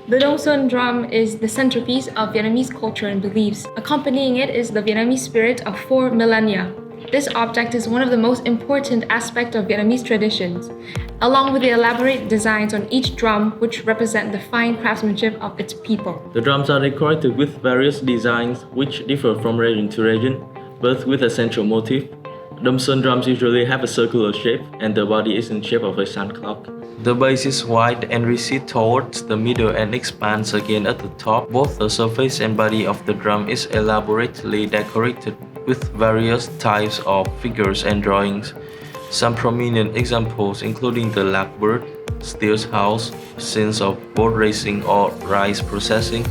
The Đông Sơn drum is the centerpiece of Vietnamese culture and beliefs. Accompanying it is the Vietnamese spirit of 4 millennia. This object is one of the most important aspects of Vietnamese traditions, along with the elaborate designs on each drum which represent the fine craftsmanship of its people. The drums are decorated with various designs which differ from region to region, but with a central motif. Đông Sơn drums usually have a circular shape and the body is in shape of a sun clock. The base is wide and recedes towards the middle and expands again at the top. Both the surface and body of the drum is elaborately decorated with various types of figures and drawings. Some prominent examples including the blackbird, Stilt House, scenes of boat racing or rice processing.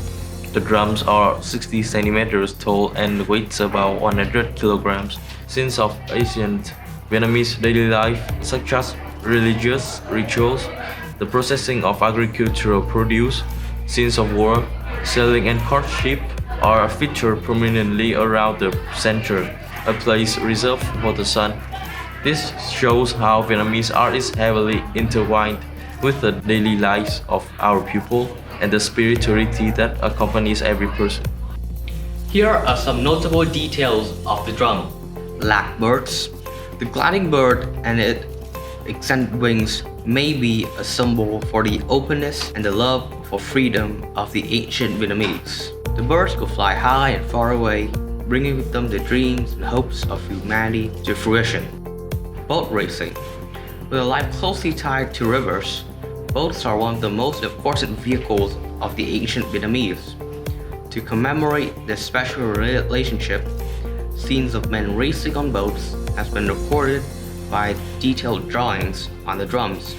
The drums are 60 centimeters tall and weighs about 100 kilograms. Scenes of ancient Vietnamese daily life, such as religious rituals, the processing of agricultural produce, scenes of war, sailing and courtship are featured prominently around the center, a place reserved for the sun. This shows how Vietnamese art is heavily intertwined with the daily lives of our people and the spirituality that accompanies every person. Here are some notable details of the drum. Blackbirds. The gliding bird and its extended wings may be a symbol for the openness and the love for freedom of the ancient Vietnamese. The birds could fly high and far away, bringing with them the dreams and hopes of humanity to fruition. Boat racing. With a life closely tied to rivers, boats are one of the most important vehicles of the ancient Vietnamese. To commemorate this special relationship, scenes of men racing on boats has been recorded by detailed drawings on the drums.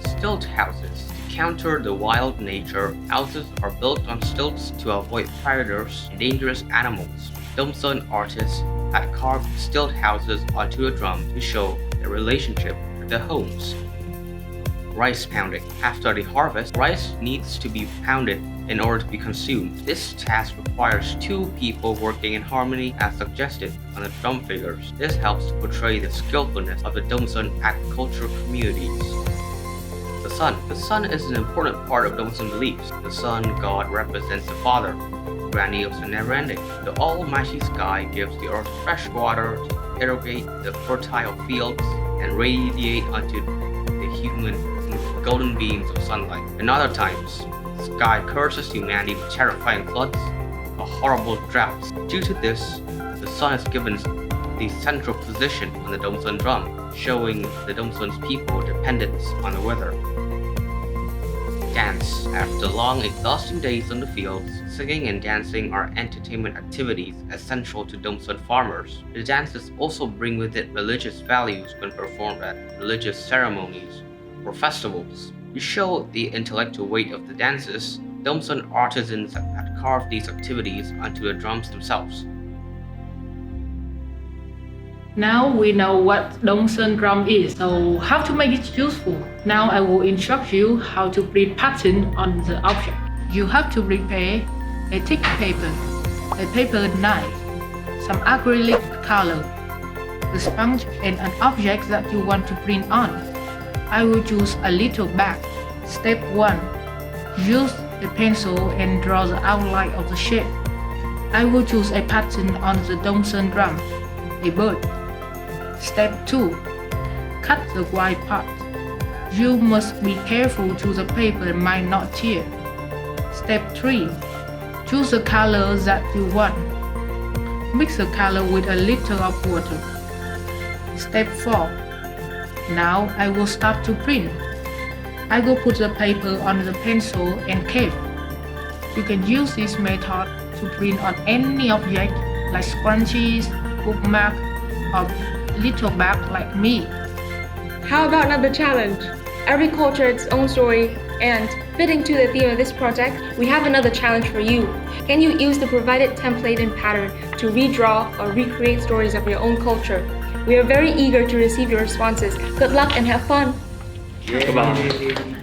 Stilt houses. To counter the wild nature, houses are built on stilts to avoid predators and dangerous animals. Đông Sơn artists had carved stilt houses onto a drum to show their relationship with their homes. Rice pounding. After the harvest, rice needs to be pounded in order to be consumed. This task requires 2 people working in harmony as suggested on the drum figures. This helps to portray the skillfulness of the Đông Sơn agricultural communities. The sun. The sun is an important part of Đông Sơn beliefs. The sun god represents the father, grandiose and never-ending. The almighty sky gives the earth fresh water to irrigate the fertile fields and radiate onto the human with golden beams of sunlight. In other times, the sky curses humanity with terrifying floods or horrible droughts. Due to this, the sun is given the central position on the Đông Sơn drum, showing the Đông Sơn people dependence on the weather. Dance. After long, exhausting days on the fields, singing and dancing are entertainment activities essential to Đông Sơn farmers. The dances also bring with it religious values when performed at religious ceremonies or festivals. To show the intellectual weight of the dances, Đông Sơn artisans had carved these activities onto the drums themselves. Now we know what Đông Sơn drum is, so how to make it useful. Now I will instruct you how to print pattern on the object. You have to prepare a thick paper, a paper knife, some acrylic color, a sponge and an object that you want to print on. I will choose a little bag. Step 1. Use a pencil and draw the outline of the shape. I will choose a pattern on the Đông Sơn drum, a bird. Step 2. Cut the white part. You must be careful so the paper might not tear. Step 3. Choose the color that you want. Mix the color with a little of water. Step 4. Now I will start to print. I will put the paper on the pencil and cap. You can use this method to print on any object like scrunchies, bookmark, or little bag like me. How about another challenge? Every culture its own story, and fitting to the theme of this project, we have another challenge for you. Can you use the provided template and pattern to redraw or recreate stories of your own culture? We are very eager to receive your responses. Good luck and have fun! Goodbye.